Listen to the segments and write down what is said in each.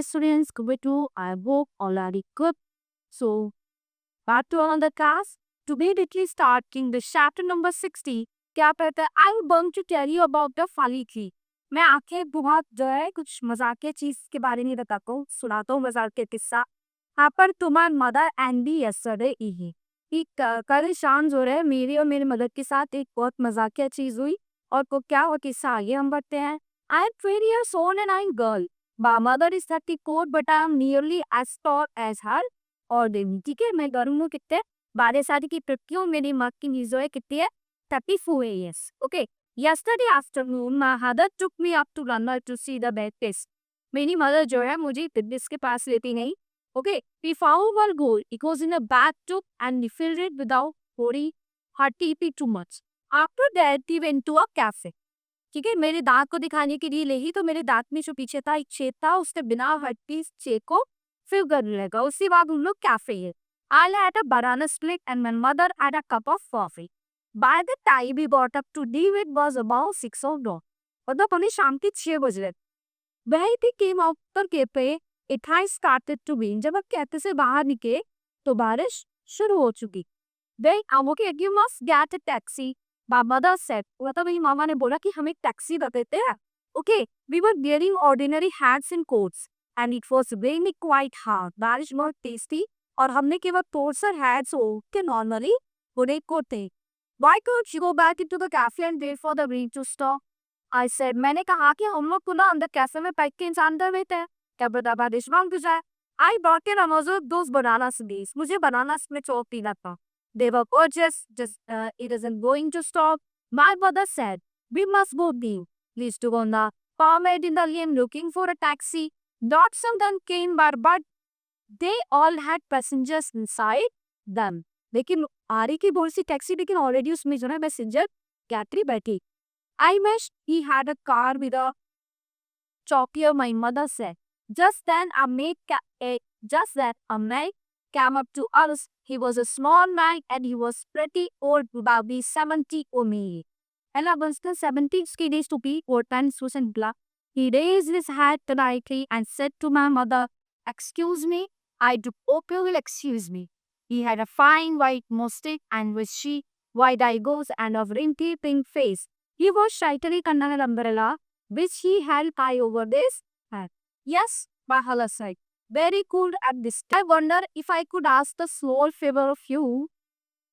students, Kubitu. I hope all are good. So, back to another class. Today, literally starting the chapter number 60. क्या कहता है? I'm going to tell you about the funny tree. मैं आके बहुत जो है कुछ मजाकिया चीज के बारे में बताता हूँ, सुनाता हूँ मजाकिया किस्सा. Happened to my mother and me yesterday evening. कल शाम जो है मेरी और मेरे मदर के साथ एक बहुत मजाकिया चीज हुई. और को क्या हुआ किस्सा आगे हम बढ़ते हैं. I am 3 years old and I'm girl. My mother is 34 but I am nearly as tall as her. और दिन ठीक है मैं गर्म हूँ कितने 12 साल की लड़की हूँ. मेरी माँ की जो है कितनी है 34 years. Okay. Yesterday afternoon my mother took me up to London to see the bed test. मेरी मदर जो है मुझे फिटनेस के पास लेती नहीं. Okay. We found one goal. It was in a bathtub and we filled it without pouring her tea too much. After that we went to a cafe. ठीक है मेरे दांत को दिखाने के लिए ले ही तो मेरे दांत में जो पीछे था एक छेद था उसने बिना हड्डी छेद को फिल करने लगा. उसके बाद हम लोग कैफे है. I had a banana split and my mother had a cup of coffee. By the time we got up to leave it was about 6 o'clock. मतलब हमें शाम के 6 बज रहे. वही थी came out पर cafe it had started to rain. जब हम कैफे से बाहर निकले तो बारिश शुरू हो चुकी. Then okay, you must get a taxi. My mother said, मतलब मेरी मामा ने बोला कि हम एक टैक्सी कर देते हैं. Okay, we were wearing ordinary hats and coats and it was raining quite hard. बारिश बहुत तेज थी और हमने केवल कोट्स और hats हो के normally पूरे कोट थे. Why couldn't you go back into the cafe and wait for the rain to stop? I said, मैंने कहा कि हम लोग पुनः अंदर कैफे में बैठ के इंसान अंदर रहते हैं. क्या पता बारिश बंद हो जाए. I bought an Amazon those banana smoothies. मुझे बनाना में चौक पीना था. They were gorgeous, it isn't going to stop. My mother said, we must both leave. Please to go now. Palm made in the lane looking for a taxi. Lots of them came but they all had passengers inside them. लेकिन आ रही की बहुत सी taxi लेकिन already उसमें जो है passenger यात्री बैठी. I wish he had a car with a chopper, my mother said. Just then a maid came up to us. He was a small man and he was pretty old, probably 70 or maybe. Ella was the 70s days to be or 10 Susan Black. He raised his head politely and said to my mother, excuse me, I do hope you will excuse me. He had a fine white mustache and wishy white eyebrows and a wrinkly pink face. He was shyly under an umbrella, which he held high over his head. Yes, Mahala said. Very cool at this time. I wonder if I could ask the small favor of you.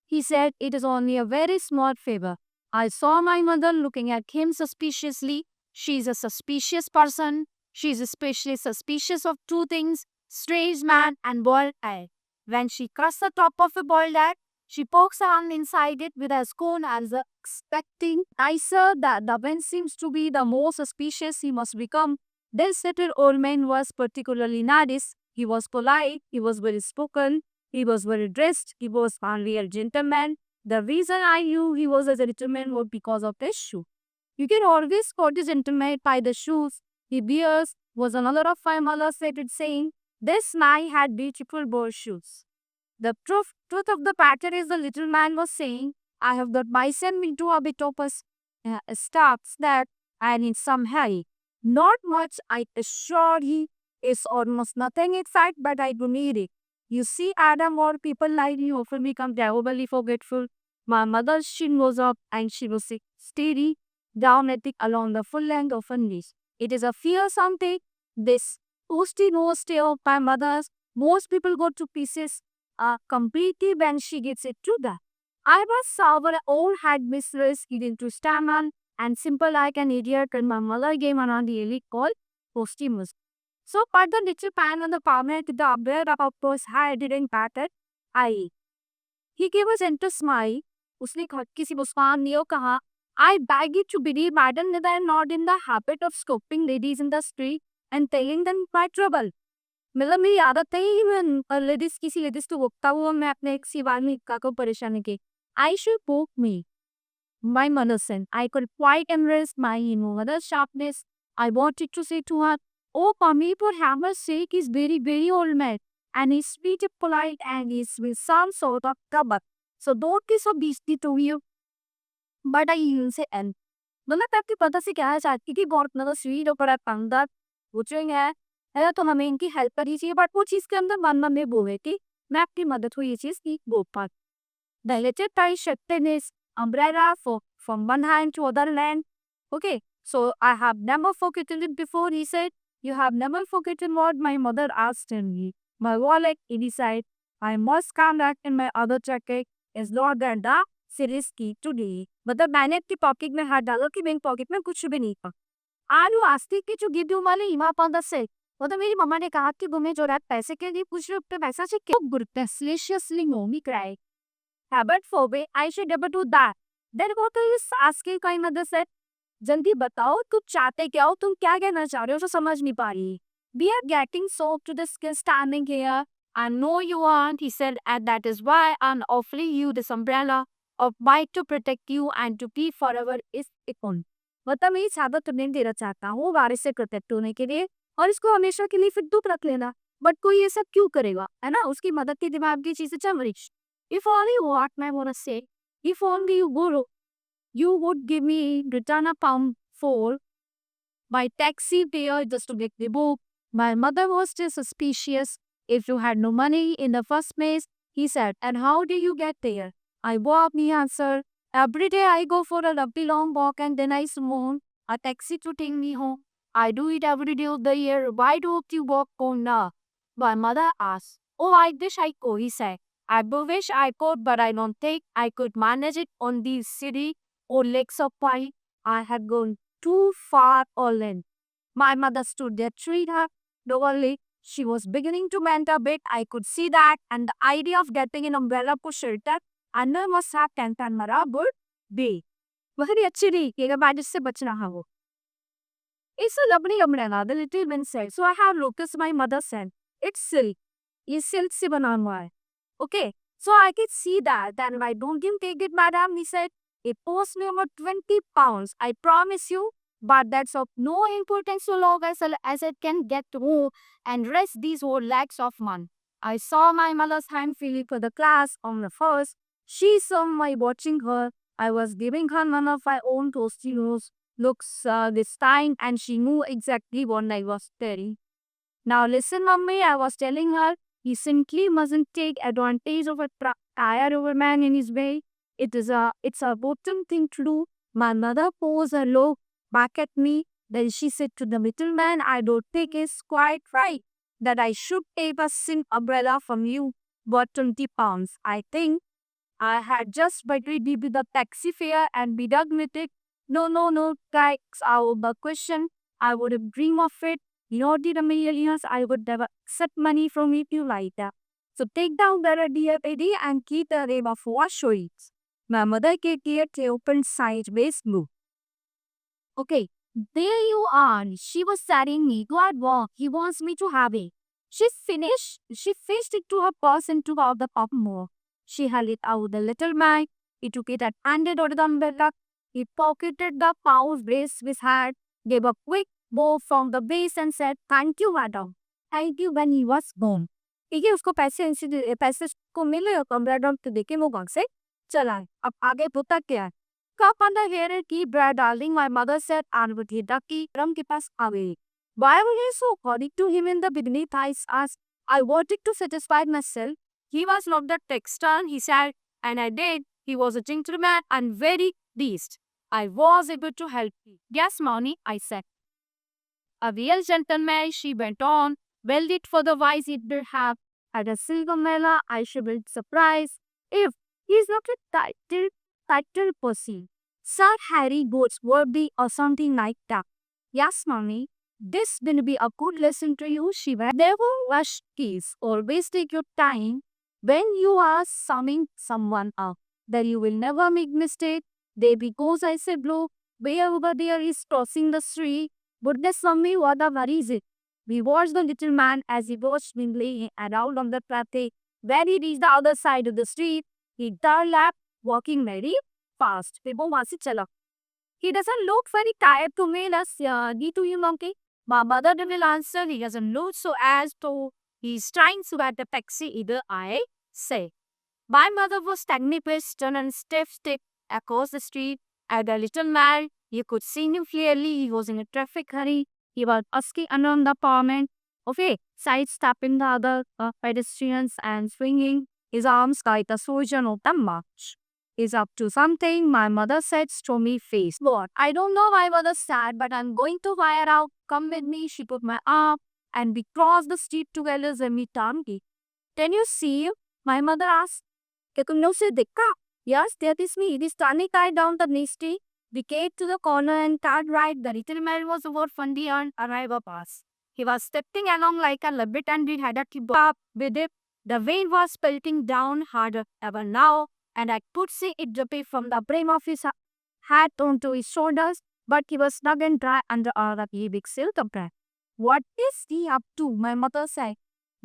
He said, it is only a very small favor. I saw my mother looking at him suspiciously. She is a suspicious person. She is especially suspicious of two things, strange man and boiled egg. When she cuts the top of a boiled egg, she pokes her hand inside it with a spoon as expecting. I saw that the man seems to be the more suspicious he must become. This little old man was particularly nice. He was polite, he was well spoken, he was well dressed, he was hardly a gentleman. The reason I knew he was a gentleman was because of his shoe. You can always spot a gentleman by the shoes he wears, was another of my mother said it saying. This man had beautiful boar shoes. The truth of the matter is the little man was saying, I have got myself into a bit of a starts that I need some hurry. Not much, I assure you. It's almost nothing in fact, but I do need it. You see, Adam, or people like you often become terribly forgetful. My mother's chin was up and she was steady down at it along the full length of her knees. It is a fearsome thing. This toasty nose tail of my mother's. Most people go to pieces completely when she gets it to that. I was sour old had mistress hidden to stammer and simple like an idiot and my mother gave an really called posthumous. So but the little pan on the palmet with the umbrella of course had didn't pattern. He gave a gentle smile. उसने खटकी सी मुस्कान दियो कहा I beg you to believe madam that I am not in the habit of scoping ladies in the street and telling them my trouble. मतलब मेरी आदत है ही मैं ladies किसी ladies को रोकता हूँ मैं अपने एक सिवान में का को परेशानी की. I should poke me. My mother said, I could quite embrace my mother's sharpness. I wanted to say to her, oh, mommy, for hammer's sake, he's very, very old man. And he's sweet and polite and he's with some sort of trouble. So don't be so beastly to you. But I even say, मतलब आपके पता से क्या है चाहती कि बहुत मतलब स्वीट और बड़ा पंडा पूछेंगे है ना, तो हमें इनकी हेल्प करनी चाहिए, बट वो चीज़ के अंदर मन में वो है कि मैं अपनी मदद को ये चीज़ की वो पाऊँ। The little guy shifted his umbrella from one hand to other hand. Okay, so I have never forgotten it before. He said, "You have never forgotten what my mother asked me. My wallet inside. I must come back in my other jacket. Is not that the series key today." मतलब मैंने अपनी pocket में हाथ डाला कि मेरी pocket में कुछ भी नहीं था। Are you asking कि जो give you money upon the set? मतलब मेरी मम्मा ने कहा कि तुम्हें जो रात पैसे के लिए पूछ रहे हो तो पैसा से क्यों गुरते स्लेशियसली मोमी cry habit forbade I should never do that. Then what are you asking kind mother said, जल्दी बताओ तुम चाहते क्या हो, तुम क्या कहना चाह रहे हो, जो समझ नहीं पा रही. We are getting soaked to the skin standing here. I know you aren't, he said, and that is why I'm offering you this umbrella of might to protect you and to be forever is icon. मतलब मैं ये चादर तुम्हें देना चाहता हूँ बारिश से प्रोटेक्ट होने के लिए, और इसको हमेशा के लिए फिर दूर रख लेना. बट कोई ये सब क्यों करेगा, है ना, उसकी मदद के दिमाग की चीजें चल रही. If only what I wanna say, if only you would give me return a pound for my taxi fare just to get the book. My mother was still suspicious. If you had no money in the first place, he said, and how do you get there? I walk, he answered. Every day I go for a lovely long walk and then I summon a taxi to take me home. I do it every day of the year. Why don't you walk home now? My mother asked. Oh, I wish I could, he said. I wish I could, but I don't think I could manage it on these city or lakes of pine. I had gone too far all in. My mother stood there, treated her dourly. She was beginning to mend a bit. I could see that, and the idea of getting an umbrella for shelter under must have tempted Mara would be. बहुत ही अच्छी रही कि अगर बारिश से बच रहा हो. It's a lovely umbrella, the little man said. So I have noticed my mother said. It's silk. ये silk से बना हुआ है. Okay, so I could see that. Then why don't you take it, madam? He said. It cost me about 20 pounds, I promise you. But that's of no importance so long as it can get home and rest these whole lakhs of money. I saw my mother's hand feeling for the class on the first. She saw my watching her. I was giving her none of my own toasty looks this time, and she knew exactly what I was telling. Now listen, mummy, I was telling her, he simply mustn't take advantage of a tired over man in his way. It's a bottom thing to do. My mother posed a look back at me. Then she said to the little man, I don't think it's quite right that I should take a sin umbrella from you, but 20 pounds. I think I had just better be with the taxi fare and be done with it. No, tax out of the question. I would have dreamed of it. Not in a million years, I would never accept money from you like that. So take down the dear lady and keep the name of washoids. My mother gave the open sideways move. Okay, there you are. She was telling me, God walk, he wants me to have it. She fished it to her purse and took out the pop more. She held it out the little man. He took it and handed over the umbrella. He pocketed the pouch brace with hat, gave a quick bow from the base and said, Thank you, madam. Thank you when he was gone. ठीक है, उसको पैसे को मिले और कमरा Dom तो देखे वो गांव से चला है. अब आगे होता क्या है? Cup on the hair and keep bread, darling, my mother said, and with ducky rum ke paas away. Why were you so according to him in the beginning? I asked. I wanted to satisfy myself. He was not the texter, he said, and I did. He was a gentleman and very pleased. I was able to help you. Yes, Moni, I said. A real gentleman, she went on. Well, it for the wise it did have. At a silver mela, I should be surprised if he's not a title person. Sir Harry Goldsworthy or something like that. Yes, mommy. This will be a good lesson to you, Shiva. Never rush keys. Always take your time when you are summing someone up. Then you will never make mistake. There because I said blow. Way over there is crossing the street. But there's something whatever is it? We watched the little man as he watched me laying around on the traffic. When he reached the other side of the street, he turned left, walking very fast. फिर वो वहां से चला. He doesn't look very tired to me. Let's to you, monkey. My mother will answer. He doesn't look so as though he's trying to get a taxi either. I say. My mother was standing stern and stiff across the street at the little man. You could see him clearly. He was in a traffic hurry. He was asking around the apartment. Okay, sidestepping the other pedestrians and swinging his arms like a soldier of the march. Is up to something, my mother said, stormy face. What? I don't know why mother said, but I'm going to fire out. Come with me. She put my arm and we crossed the street together as we turned. Can you see? My mother asked. क्या तुमने उसे देखा? Yes, that is me. It is turning right down the next street. We came to the corner and turned right. The little man was over Fundy and arrival pass. He was stepping along like a rabbit and we had to keep up with it. The rain was pelting down harder ever now, and I could see it dripping from the brim of his hat onto his shoulders, but he was snug and dry under a big silk umbrella. What is he up to? My mother said.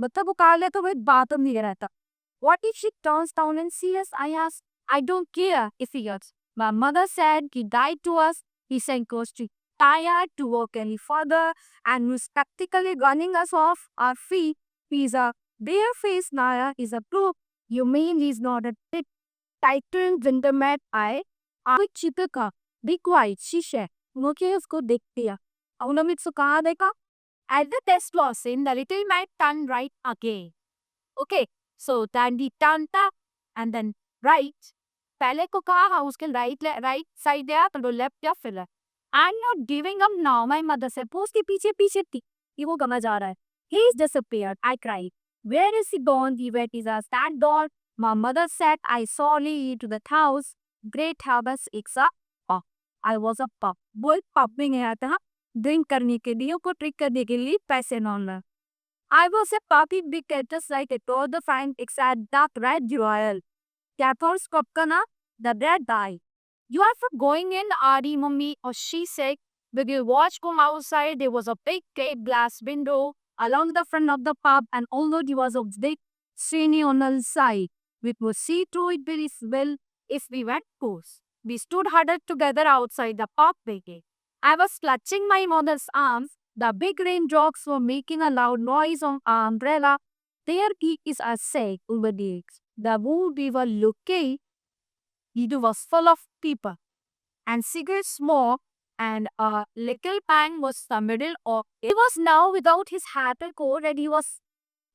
मतलब वो काले तो वह बात नहीं रहता. What if she turns down and sees us? I asked. I don't care if he does. My mother said he died to us. He said goes too tired to walk any further and was practically running us off our feet. He's a bare-faced Naya is a proof. You mean he's not a titan wintermat? I चिपका. Be quiet, she said. मुझे उसको देख दिया. उन्होंने उसको कहा देखा? At the test was in, the little man turned right again. Okay, so Tandy turned up and then right. पहले को कहा उसके right side गया तो left या फिर I'm not giving up now, my mother said. Post के पीछे पीछे थी. ये वो कहाँ जा रहा है? He's disappeared. I cried. Where is he gone? He went is a that door. My mother said I saw Lee to the house. Great habits exa. I was a pup. बोल pup में गया था drink करने के लिए को trick करने के लिए पैसे न I was a puppy big cactus like a toad the fine exact dark red royal. Cather's Kopkana, the red die. You are for going in, Adi, mummy, or she said. When you watch from outside, there was a big plate glass window along the front of the pub, and although there was a big screen on the side, we could see through it very well if we went close. We stood huddled together outside the pub begging. I was clutching my mother's arms. The big raindrops were making a loud noise on our umbrella. Their geek is a sake over the eggs. The wood we were looking, it was full of people and cigarette smoke, and a little pan was the middle of it. He was now without his hat and coat, and he was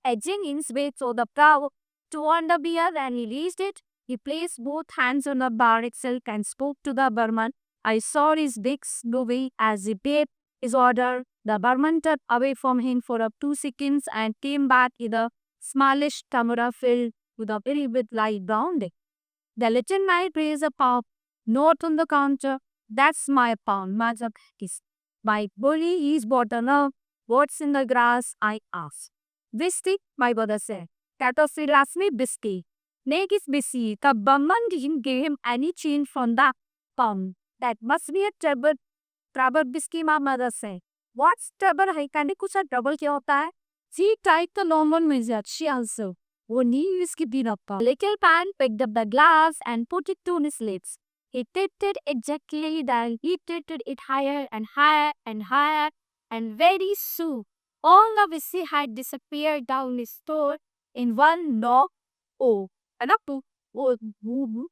edging his way through the crowd toward the beer and he reached it. He placed both hands on the bar itself and spoke to the barman. I saw his big movie as he paid his order. The barman turned away from him for a 2 seconds and came back with a smallish camera filled with a very big light brown day. The little man raised a paw, note on the counter. That's my pound, Major Kiss. My bully is bottom up. What's in the grass? I asked. Whiskey, my brother said. Catastrophe asked me whiskey. Nick is busy. The barman didn't give him any change from the pound. That must be a trouble whiskey, my mother said. What's trouble? है कहने कुछ trouble क्या होता है? She tried the normal measure. She answered. वो नहीं whiskey P रहा. Little pan picked up the glass and put it to his lips. He tipped it exactly, then he tilted it higher and higher and higher, and very soon all the whiskey had disappeared down his throat in one knock. Oh, anak po,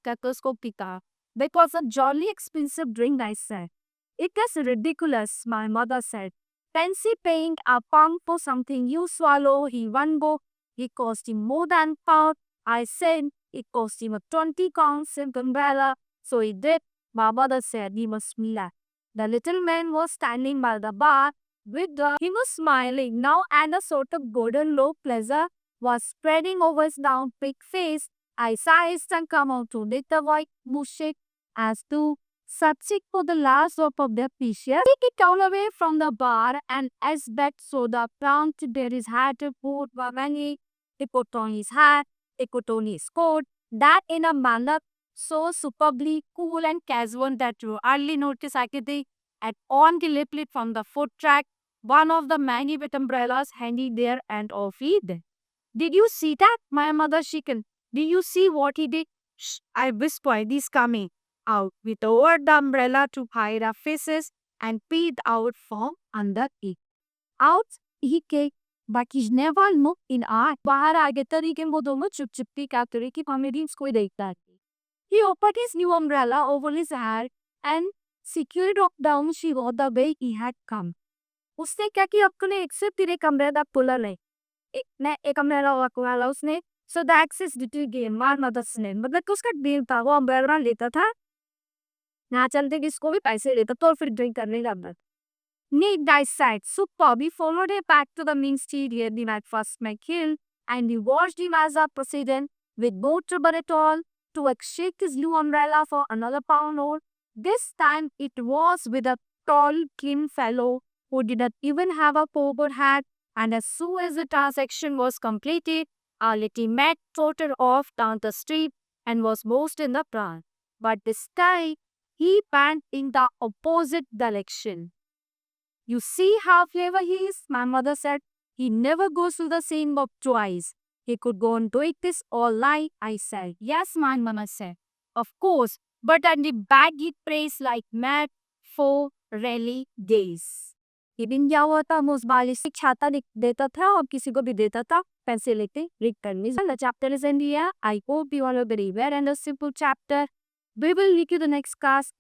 kakos ko pita. That was a jolly expensive drink, I said. It is ridiculous, my mother said. Fancy paying a pound for something you swallow in one go. It cost him more than pound. I said it cost him a 20 pound simple umbrella. So he did. My mother said he must be laugh. The little man was standing by the bar he was smiling now, and a sort of golden low pleasure was spreading over his down big face. I sized and come out to the white bullshit as to subject for the last drop of their precious. Take it all away from the bar, and as that soda found to bear his hat put many, he put on his hat, he put on his coat, that in a manner so superbly cool and casual that you hardly notice actually at on the lip from the foot track, one of the many with umbrellas handy there and off either. Did you see that? My mother shaken. Did you see what he did? Shh, I whispered, he's coming out with lowered the umbrella to hide our faces and peeped out from under it. Out he came, but he's never looked in eye. बाहर आगे तरीके वो दोनों चुप-चुपती क्या करे कि हमें कोई देखता है. He opened his new umbrella over his head and securely dropped down she wore the way he had come. उसने क्या किया, अपने एक से तेरे कमरे दा पुला नहीं एक कमरा वाला उसने so the access detail game मार मदद ने मतलब कि उसका डील था, वो अम्ब्रेला लेता था ना, चलते कि इसको भी पैसे देता तो फिर ड्रिंक करने लगा। Nick died so Bobby followed him back to the main studio the night first met Hill and he watched him as a president with no trouble at all to exchange his new umbrella for another pound note. This time it was with a tall, thin fellow who did not even have a cowboy hat, and as soon as the transaction was completed, our little Matt trotted off down the street and was lost in the crowd. But this time he went in the opposite direction. You see how clever he is, my mother said. He never goes to the same book twice. He could go on doing this all night, I said. Yes, my mama said. Of course, but at the bag he praised like mad for rally days. ये दिन क्या हुआ था, उस बालिश से छाता देता था और किसी को भी देता था पैसे लेते read करने। The chapter is in the air. I hope you all are very well and a simple chapter. We will meet you the next class.